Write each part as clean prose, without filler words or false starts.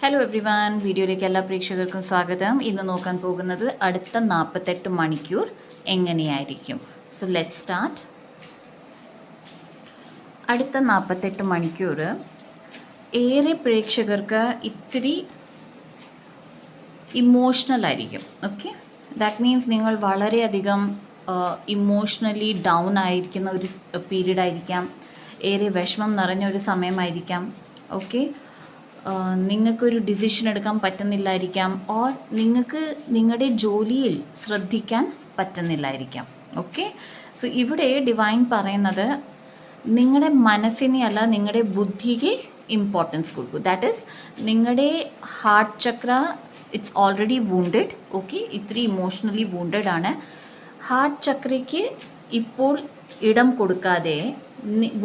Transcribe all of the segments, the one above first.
Hello every one, വീഡിയോയിലേക്ക് എല്ലാ പ്രേക്ഷകർക്കും സ്വാഗതം. ഇന്ന് നോക്കാൻ പോകുന്നത് അടുത്ത 48 മണിക്കൂർ എങ്ങനെയായിരിക്കും. So let start. അടുത്ത 48 മണിക്കൂർ ഏറെ പ്രേക്ഷകർക്ക് ഇത്തിരി ഇമോഷണൽ ആയിരിക്കും. ഓക്കെ, ദാറ്റ് മീൻസ് നിങ്ങൾ വളരെയധികം ഇമോഷണലി ഡൗൺ ആയിരിക്കുന്ന ഒരു പീരീഡ് ആയിരിക്കാം. ഏറെ വിഷമം നിറഞ്ഞ ഒരു സമയമായിരിക്കാം. ഓക്കെ, നിങ്ങൾക്കൊരു ഡിസിഷൻ എടുക്കാൻ പറ്റുന്നില്ലായിരിക്കാം, ഓർ നിങ്ങൾക്ക് നിങ്ങളുടെ ജോലിയിൽ ശ്രദ്ധിക്കാൻ പറ്റുന്നില്ലായിരിക്കാം. ഓക്കെ, സോ ഇവിടെ ഡിവൈൻ പറയുന്നത് നിങ്ങളുടെ മനസ്സിനെ അല്ല, നിങ്ങളുടെ ബുദ്ധിക്ക് ഇമ്പോർട്ടൻസ് കൊടുക്കൂ. ദാറ്റ് ഈസ് നിങ്ങളുടെ heart Chakra it's already wounded. Okay, ഇത്തിരി ഇമോഷണലി വൂണ്ടഡ് ആണ്. ഹാർട്ട് ചക്രയ്ക്ക് ഇപ്പോൾ ഇടം കൊടുക്കാതെ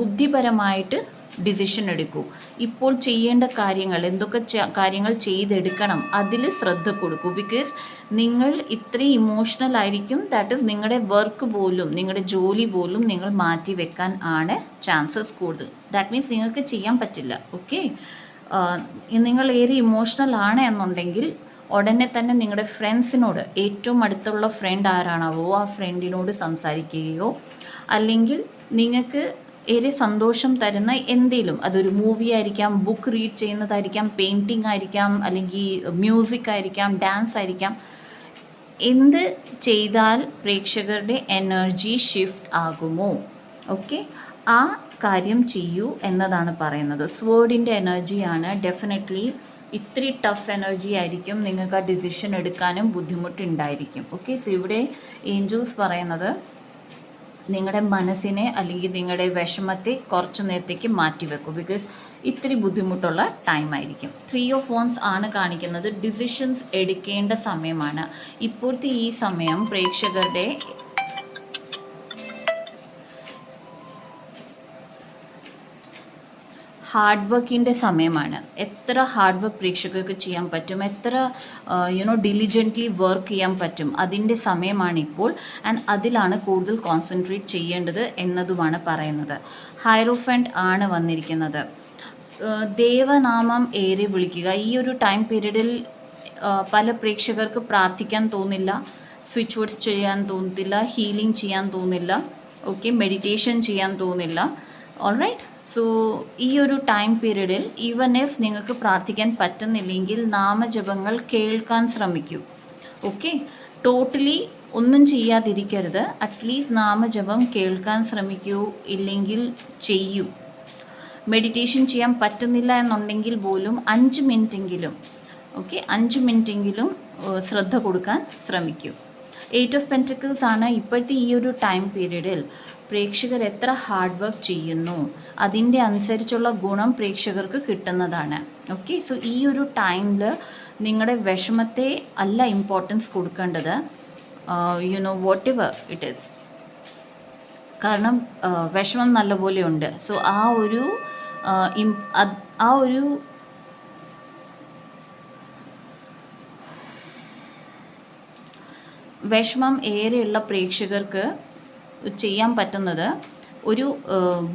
ബുദ്ധിപരമായിട്ട് ഡിസിഷൻ എടുക്കൂ. ഇപ്പോൾ ചെയ്യേണ്ട കാര്യങ്ങൾ എന്തൊക്കെ കാര്യങ്ങൾ ചെയ്തെടുക്കണം അതിൽ ശ്രദ്ധ കൊടുക്കൂ. ബിക്കോസ് നിങ്ങൾ ഇത്രയും ഇമോഷണൽ ആയിരിക്കും. ദാറ്റ് ഈസ് നിങ്ങളുടെ വർക്ക് പോലും, നിങ്ങളുടെ ജോലി പോലും നിങ്ങൾ മാറ്റി വെക്കാൻ ആണ് ചാൻസസ് കൂടുതൽ. ദാറ്റ് മീൻസ് നിങ്ങൾക്ക് ചെയ്യാൻ പറ്റില്ല. ഓക്കെ, നിങ്ങൾ ഏറെ ഇമോഷണൽ ആണ് എന്നുണ്ടെങ്കിൽ ഉടനെ തന്നെ നിങ്ങളുടെ ഫ്രണ്ട്സിനോട്, ഏറ്റവും അടുത്തുള്ള ഫ്രണ്ട് ആരാണാവോ ആ ഫ്രണ്ടിനോട് സംസാരിക്കുകയോ, അല്ലെങ്കിൽ നിങ്ങൾക്ക് ഏറെ സന്തോഷം തരുന്ന എന്തെങ്കിലും, അതൊരു മൂവി ആയിരിക്കാം, ബുക്ക് റീഡ് ചെയ്യുന്നതായിരിക്കാം, പെയിൻറ്റിങ് ആയിരിക്കാം, അല്ലെങ്കിൽ മ്യൂസിക് ആയിരിക്കാം, ഡാൻസ് ആയിരിക്കാം, എന്ത് ചെയ്താൽ പ്രേക്ഷകരുടെ എനർജി ഷിഫ്റ്റ് ആകുമോ, ഓക്കെ, ആ കാര്യം ചെയ്യൂ എന്നതാണ് പറയുന്നത്. സ്വേർഡിൻ്റെ എനർജിയാണ്. ഡെഫിനറ്റ്ലി ഇത്തിരി ടഫ് എനർജി ആയിരിക്കും. നിങ്ങൾക്ക് ആ ഡിസിഷൻ എടുക്കാനും ബുദ്ധിമുട്ടുണ്ടായിരിക്കും. ഓക്കെ, സോ ഇവിടെ ഏഞ്ചൽസ് പറയുന്നത് നിങ്ങളുടെ മനസ്സിനെ അല്ലെങ്കിൽ നിങ്ങളുടെ വിഷമത്തെ കുറച്ച് നേരത്തേക്ക് മാറ്റിവെക്കും. ബിക്കോസ് ഇത്തിരി ബുദ്ധിമുട്ടുള്ള ടൈം ആയിരിക്കും. 3 ഓഫ് വാൻഡ്സ് ആണ് കാണിക്കുന്നത്. ഡിസിഷൻസ് എടുക്കേണ്ട സമയമാണ് ഇപ്പോഴത്തെ ഈ സമയം. പ്രേക്ഷകരുടെ ഹാർഡ് വർക്കിൻ്റെ സമയമാണ്. എത്ര ഹാർഡ് വർക്ക് പ്രേക്ഷകർക്ക് ചെയ്യാൻ പറ്റും, എത്ര ഡിലിജൻ്റ്ലി വർക്ക് ചെയ്യാൻ പറ്റും, അതിൻ്റെ സമയമാണ് ഇപ്പോൾ. ആൻഡ് അതിലാണ് കൂടുതൽ കോൺസെൻട്രേറ്റ് ചെയ്യേണ്ടത് എന്നതുമാണ് പറയുന്നത്. ഹൈറോഫൻറ്റ് ആണ് വന്നിരിക്കുന്നത്. ദേവനാമം ഏറെ വിളിക്കുക. ഈ ഒരു ടൈം പീരീഡിൽ പല പ്രേക്ഷകർക്ക് പ്രാർത്ഥിക്കാൻ തോന്നില്ല, സ്വിച്ച് വേർഡ്സ് ചെയ്യാൻ തോന്നില്ല, ഹീലിംഗ് ചെയ്യാൻ തോന്നില്ല, ഓക്കെ, മെഡിറ്റേഷൻ ചെയ്യാൻ തോന്നില്ല. ഓൾറൈറ്റ്, സോ ഈ ഒരു ടൈം പീരീഡിൽ ഈവൻ ഇഫ് നിങ്ങൾക്ക് പ്രാർത്ഥിക്കാൻ പറ്റുന്നില്ലെങ്കിൽ നാമജപങ്ങൾ കേൾക്കാൻ ശ്രമിക്കൂ. ഓക്കെ, ടോട്ടലി ഒന്നും ചെയ്യാതിരിക്കരുത്. അറ്റ്ലീസ്റ്റ് നാമജപം കേൾക്കാൻ ശ്രമിക്കൂ, ഇല്ലെങ്കിൽ ചെയ്യൂ. മെഡിറ്റേഷൻ ചെയ്യാൻ പറ്റുന്നില്ല എന്നുണ്ടെങ്കിൽ പോലും 5 മിനിറ്റെങ്കിലും, ഓക്കെ, 5 മിനിറ്റെങ്കിലും ശ്രദ്ധ കൊടുക്കാൻ ശ്രമിക്കൂ. 8 ഓഫ് പെൻറ്റക്കിൾസ് ആണ് ഇപ്പോഴത്തെ ഈ ഒരു ടൈം പീരീഡിൽ. പ്രേക്ഷകർ എത്ര ഹാർഡ് വർക്ക് ചെയ്യുന്നു അതിൻ്റെ അനുസരിച്ചുള്ള ഗുണം പ്രേക്ഷകർക്ക് കിട്ടുന്നതാണ്. ഓക്കെ, സോ ഈ ഒരു ടൈമിൽ നിങ്ങളുടെ വിഷമത്തെ അല്ല ഇമ്പോർട്ടൻസ് കൊടുക്കേണ്ടത്, വാട്ട് എവർ ഇറ്റ് ഈസ്. കാരണം വിഷമം നല്ലപോലെ ഉണ്ട്. സോ ആ ഒരു വിഷമം ഏറെയുള്ള പ്രേക്ഷകർക്ക് ചെയ്യാൻ പറ്റുന്നത് ഒരു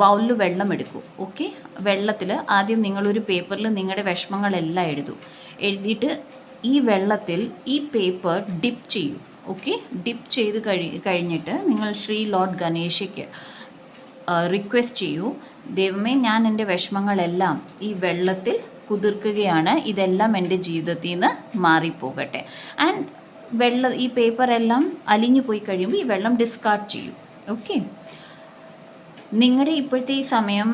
ബൗളിൽ വെള്ളം എടുക്കൂ. ഓക്കെ, വെള്ളത്തിൽ ആദ്യം നിങ്ങളൊരു പേപ്പറിൽ നിങ്ങളുടെ വിഷമങ്ങളെല്ലാം എഴുതിയിട്ട് ഈ വെള്ളത്തിൽ ഈ പേപ്പർ ഡിപ്പ് ചെയ്യൂ. ഓക്കെ, ഡിപ്പ് ചെയ്ത് കഴിഞ്ഞിട്ട് നിങ്ങൾ ശ്രീ ലോർഡ് ഗണേശയ്ക്ക് റിക്വസ്റ്റ് ചെയ്യൂ, ദൈവമേ, ഞാൻ എൻ്റെ വിഷമങ്ങളെല്ലാം ഈ വെള്ളത്തിൽ കുതിർക്കുകയാണ്, ഇതെല്ലാം എൻ്റെ ജീവിതത്തിൽ നിന്ന് മാറിപ്പോകട്ടെ. ആൻഡ് ഈ പേപ്പറെല്ലാം അലിഞ്ഞു പോയി കഴിയുമ്പോൾ ഈ വെള്ളം ഡിസ്കാർഡ് ചെയ്യൂ. ഓക്കെ, നിങ്ങളുടെ ഇപ്പോഴത്തെ ഈ സമയം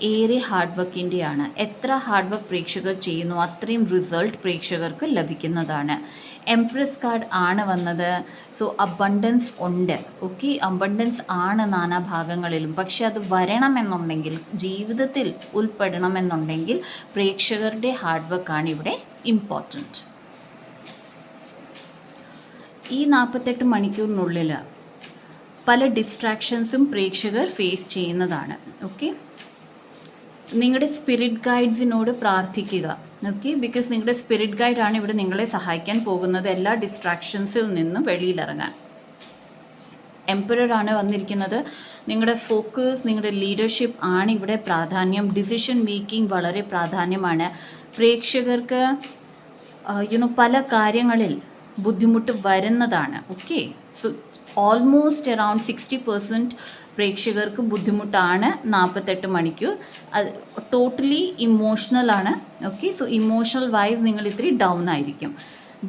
ഏറെ ഹാർഡ് വർക്കിൻ്റെയാണ്. എത്ര ഹാർഡ് വർക്ക് പ്രേക്ഷകർ ചെയ്യുന്നു അത്രയും റിസൾട്ട് പ്രേക്ഷകർക്ക് ലഭിക്കുന്നതാണ്. എംപ്രസ് കാർഡ് ആണ് വന്നത്. സോ അബണ്ടൻസ് ഉണ്ട്. ഓക്കെ, അബണ്ടൻസ് ആണ് നാനാഭാഗങ്ങളിലും. പക്ഷെ അത് വരണമെന്നുണ്ടെങ്കിൽ, ജീവിതത്തിൽ ഉൾപ്പെടണമെന്നുണ്ടെങ്കിൽ പ്രേക്ഷകരുടെ ഹാർഡ് വർക്കാണ് ഇവിടെ ഇമ്പോർട്ടൻറ്റ്. ഈ 48 മണിക്കൂറിനുള്ളിൽ പല ഡിസ്ട്രാക്ഷൻസും പ്രേക്ഷകർ ഫേസ് ചെയ്യുന്നതാണ്. ഓക്കെ, നിങ്ങളുടെ സ്പിരിറ്റ് ഗൈഡ്സിനോട് പ്രാർത്ഥിക്കുക. ഓക്കെ, ബിക്കോസ് നിങ്ങളുടെ സ്പിരിറ്റ് ഗൈഡാണ് ഇവിടെ നിങ്ങളെ സഹായിക്കാൻ പോകുന്നത് എല്ലാ ഡിസ്ട്രാക്ഷൻസിൽ നിന്നും വെളിയിലിറങ്ങാൻ. എംപററാണ് വന്നിരിക്കുന്നത്. നിങ്ങളുടെ ഫോക്കസ്, നിങ്ങളുടെ ലീഡർഷിപ്പ് ആണ് ഇവിടെ പ്രാധാന്യം. ഡിസിഷൻ മേക്കിംഗ് വളരെ പ്രാധാന്യമാണ്. പ്രേക്ഷകർക്ക് പല കാര്യങ്ങളിൽ ബുദ്ധിമുട്ട് വരുന്നതാണ്. ഓക്കെ, സോ ഓൾമോസ്റ്റ് അറൗണ്ട് 60% പ്രേക്ഷകർക്ക് ബുദ്ധിമുട്ടാണ് 48 മണിക്കൂർ. അത് ടോട്ടലി ഇമോഷണലാണ്. ഓക്കെ, സോ ഇമോഷണൽ വൈസ് നിങ്ങൾ ഇത്തിരി ഡൗൺ ആയിരിക്കും.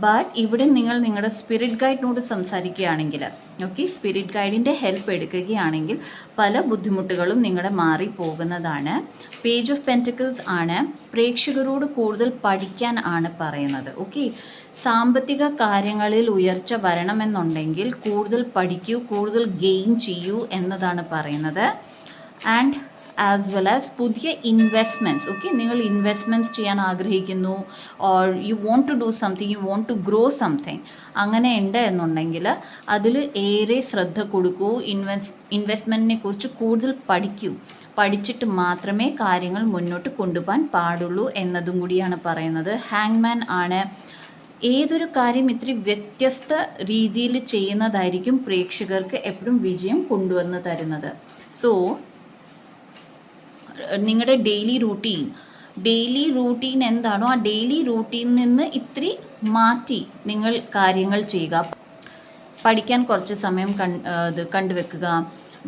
ബട്ട് ഇവിടെ നിങ്ങൾ നിങ്ങളുടെ സ്പിരിറ്റ് ഗൈഡിനോട് സംസാരിക്കുകയാണെങ്കിൽ, ഓക്കെ, സ്പിരിറ്റ് ഗൈഡിൻ്റെ ഹെൽപ്പ് എടുക്കുകയാണെങ്കിൽ പല ബുദ്ധിമുട്ടുകളും നിങ്ങളുടെ മാറി പോകുന്നതാണ്. പേജ് ഓഫ് പെൻറ്റക്കിൾസ് ആണ്. പ്രേക്ഷകരോട് കൂടുതൽ പഠിക്കാൻ ആണ് പറയുന്നത്. ഓക്കെ, സാമ്പത്തിക കാര്യങ്ങളിൽ ഉയർച്ച വരണമെന്നുണ്ടെങ്കിൽ കൂടുതൽ പഠിക്കൂ, കൂടുതൽ ഗെയിൻ ചെയ്യൂ എന്നതാണ് പറയുന്നത്. ആൻഡ് ആസ് വെൽ ആസ് പുതിയ ഇൻവെസ്റ്റ്മെൻറ്റ്സ്. ഓക്കെ, നിങ്ങൾ ഇൻവെസ്റ്റ്മെൻറ്റ്സ് ചെയ്യാൻ ആഗ്രഹിക്കുന്നു, or you want to do something, you want to grow something, അങ്ങനെ ഉണ്ട് എന്നുണ്ടെങ്കിൽ അതിൽ ഏറെ ശ്രദ്ധ കൊടുക്കൂ. ഇൻവെസ്റ്റ്മെൻറ്റിനെ കുറിച്ച് കൂടുതൽ പഠിക്കൂ. പഠിച്ചിട്ട് മാത്രമേ കാര്യങ്ങൾ മുന്നോട്ട് കൊണ്ടുപോകാൻ പാടുള്ളൂ എന്നതും കൂടിയാണ് പറയുന്നത്. ഹാങ്മാൻ ആണ്. ഏതൊരു കാര്യം ഇത്തിരി വ്യത്യസ്ത രീതിയിൽ ചെയ്യുന്നതായിരിക്കും പ്രേക്ഷകർക്ക് എപ്പോഴും വിജയം കൊണ്ടുവന്ന് തരുന്നത്. സോ നിങ്ങളുടെ ഡെയിലി റൂട്ടീൻ എന്താണോ ആ ഡെയിലി റൂട്ടീനിൽ നിന്ന് ഇത്തിരി മാറ്റി നിങ്ങൾ കാര്യങ്ങൾ ചെയ്യുക. പഠിക്കാൻ കുറച്ച് സമയം കണ്ടുവെക്കുക,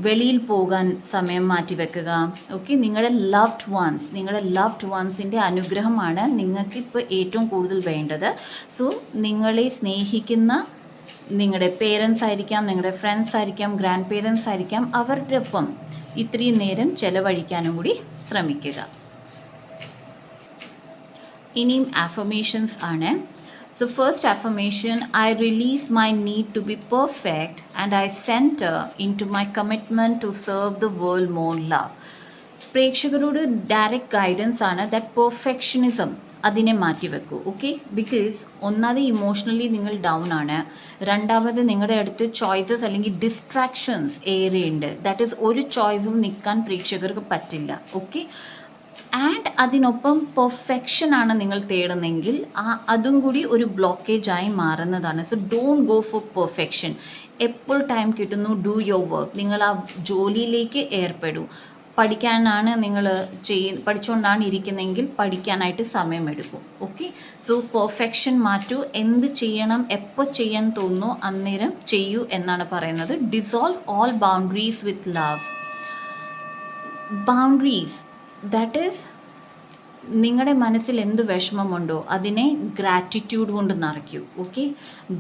വെളിയിൽ പോകാൻ സമയം മാറ്റി വെക്കുക. ഓക്കെ, നിങ്ങളുടെ ലവ്ഡ് വൺസിൻ്റെ അനുഗ്രഹമാണ് നിങ്ങൾക്ക് ഇപ്പോൾ ഏറ്റവും കൂടുതൽ വേണ്ടത്. സോ നിങ്ങളെ സ്നേഹിക്കുന്ന നിങ്ങളുടെ പേരൻസ് ആയിരിക്കാം, നിങ്ങളുടെ ഫ്രണ്ട്സ് ആയിരിക്കാം, ഗ്രാൻഡ് പേരൻസ് ആയിരിക്കാം, അവരുടെ ഒപ്പം ഇത്രയും നേരം ചെലവഴിക്കാനും കൂടി ശ്രമിക്കുക. ഇനിയും അഫർമേഷൻസ് ആണ്. So first affirmation, I release my need to be perfect and I centre into my commitment to serve the world more love. പ്രേക്ഷകരോട് ഡയറക്റ്റ് ഗൈഡൻസ് ആണ് ദാറ്റ് പെർഫെക്ഷനിസം അതിനെ മാറ്റിവെക്കൂ. ഓക്കെ, ബിക്കോസ് ഒന്നാമത് ഇമോഷണലി നിങ്ങൾ down ആണ്, രണ്ടാമത് നിങ്ങളുടെ അടുത്ത് ചോയ്സസ് അല്ലെങ്കിൽ ഡിസ്ട്രാക്ഷൻസ് ഏറെയുണ്ട്. ദാറ്റ് ഈസ് ഒരു ചോയ്സിൽ നിൽക്കാൻ പ്രേക്ഷകർക്ക് പറ്റില്ല. ഓക്കെ, ആൻഡ് അതിനൊപ്പം പെർഫെക്ഷനാണ് നിങ്ങൾ തേടുന്നെങ്കിൽ അതും കൂടി ഒരു ബ്ലോക്കേജായി മാറുന്നതാണ്. So don't go for perfection. എപ്പോൾ ടൈം കിട്ടുന്നു, ഡു യുവർ വർക്ക്. നിങ്ങൾ ആ ജോലിയിലേക്ക് ഏർപ്പെടൂ. പഠിക്കാനാണ് നിങ്ങൾ പഠിച്ചുകൊണ്ടാണ് ഇരിക്കുന്നതെങ്കിൽ പഠിക്കാനായിട്ട് സമയമെടുക്കും. ഓക്കെ, സോ പെർഫെക്ഷൻ മാറ്റൂ. എന്ത് ചെയ്യണം, എപ്പോൾ ചെയ്യാൻ തോന്നുന്നു അന്നേരം ചെയ്യൂ എന്നാണ് പറയുന്നത്. Dissolve all boundaries with love. Boundaries, that is നിങ്ങളുടെ മനസ്സിൽ എന്ത് വിഷമമുണ്ടോ അതിനെ ഗ്രാറ്റിറ്റ്യൂഡ് കൊണ്ട് നിറയ്ക്കൂ. Okay,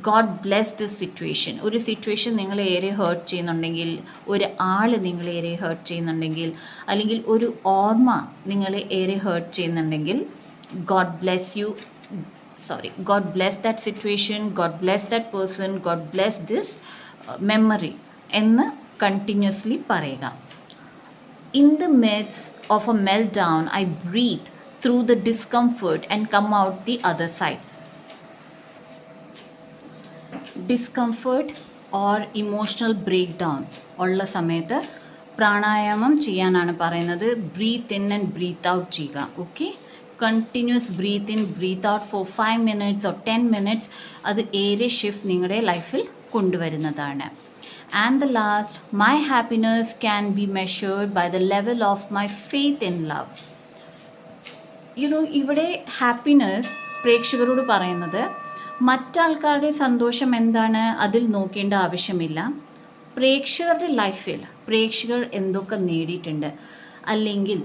God bless this situation. ഒരു സിറ്റുവേഷൻ നിങ്ങളെ ഏറെ ഹേർട്ട് ചെയ്യുന്നുണ്ടെങ്കിൽ, ഒരു ആൾ നിങ്ങളെ ഏറെ ഹേർട്ട് ചെയ്യുന്നുണ്ടെങ്കിൽ, അല്ലെങ്കിൽ ഒരു ഓർമ്മ നിങ്ങളെ ഏറെ ഹേർട്ട് ചെയ്യുന്നുണ്ടെങ്കിൽ, God bless that situation, God bless that person, God bless this memory എന്ന് കണ്ടിന്യൂസ്ലി പറയുക. In the midst of a meltdown, I breathe through the discomfort and come out the other side. Discomfort or emotional breakdown ഉള്ള സമയത്ത് പ്രാണായാമം ചെയ്യാനാണ് പറയുന്നത്. Breathe in and breathe out ചെയ്യുക. Okay, continuous breathe in breathe out for 5 minutes or 10 minutes. അത് ഏറെ shift നിങ്ങളുടെ ലൈഫിൽ കൊണ്ടുവരുന്നതാണ്. And the last, my happiness can be measured by the level of my faith in love. ഇവിടെ happiness പ്രേക്ഷകരോട് പറയുന്നത് മറ്റാൾക്കാരുടെ സന്തോഷം എന്താണ് അതിൽ നോക്കേണ്ട ആവശ്യമില്ല. പ്രേക്ഷകരുടെ ലൈഫിൽ പ്രേക്ഷകർ എന്തൊക്കെ നേടിയിട്ടുണ്ട്, അല്ലെങ്കിൽ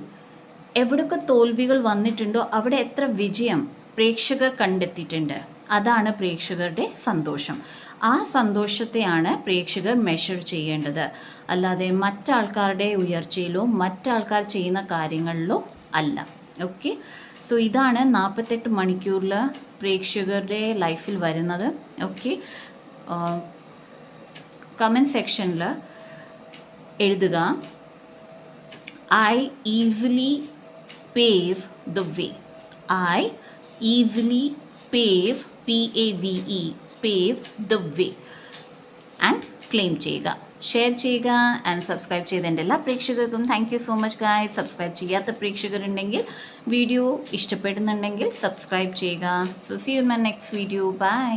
എവിടെയൊക്കെ തോൽവികൾ വന്നിട്ടുണ്ടോ അവിടെ എത്ര വിജയം പ്രേക്ഷകർ കണ്ടെത്തിയിട്ടുണ്ട്, അതാണ് പ്രേക്ഷകരുടെ സന്തോഷം. ആ സന്തോഷത്തെയാണ് പ്രേക്ഷകർ മെഷർ ചെയ്യേണ്ടത്, അല്ലാതെ മറ്റാൾക്കാരുടെ ഉയർച്ചയിലോ മറ്റാൾക്കാർ ചെയ്യുന്ന കാര്യങ്ങളിലോ അല്ല. ഓക്കെ, സോ ഇതാണ് 48 മണിക്കൂറിൽ പ്രേക്ഷകരുടെ ലൈഫിൽ വരുന്നത്. ഓക്കെ, കമൻറ്റ് സെക്ഷനിൽ എഴുതുക, I easily pave the way. I easily pave, PAVE, pave the way, and claim ചെയ്യുക. ഷെയർ ചെയ്യുക ആൻഡ് സബ്സ്ക്രൈബ് ചെയ്ത എൻ്റെ എല്ലാ പ്രേക്ഷകർക്കും thank you so much guys. Subscribe ചെയ്യാത്ത പ്രേക്ഷകരുണ്ടെങ്കിൽ, വീഡിയോ ഇഷ്ടപ്പെടുന്നുണ്ടെങ്കിൽ സബ്സ്ക്രൈബ് ചെയ്യുക. So see you in my next video. By.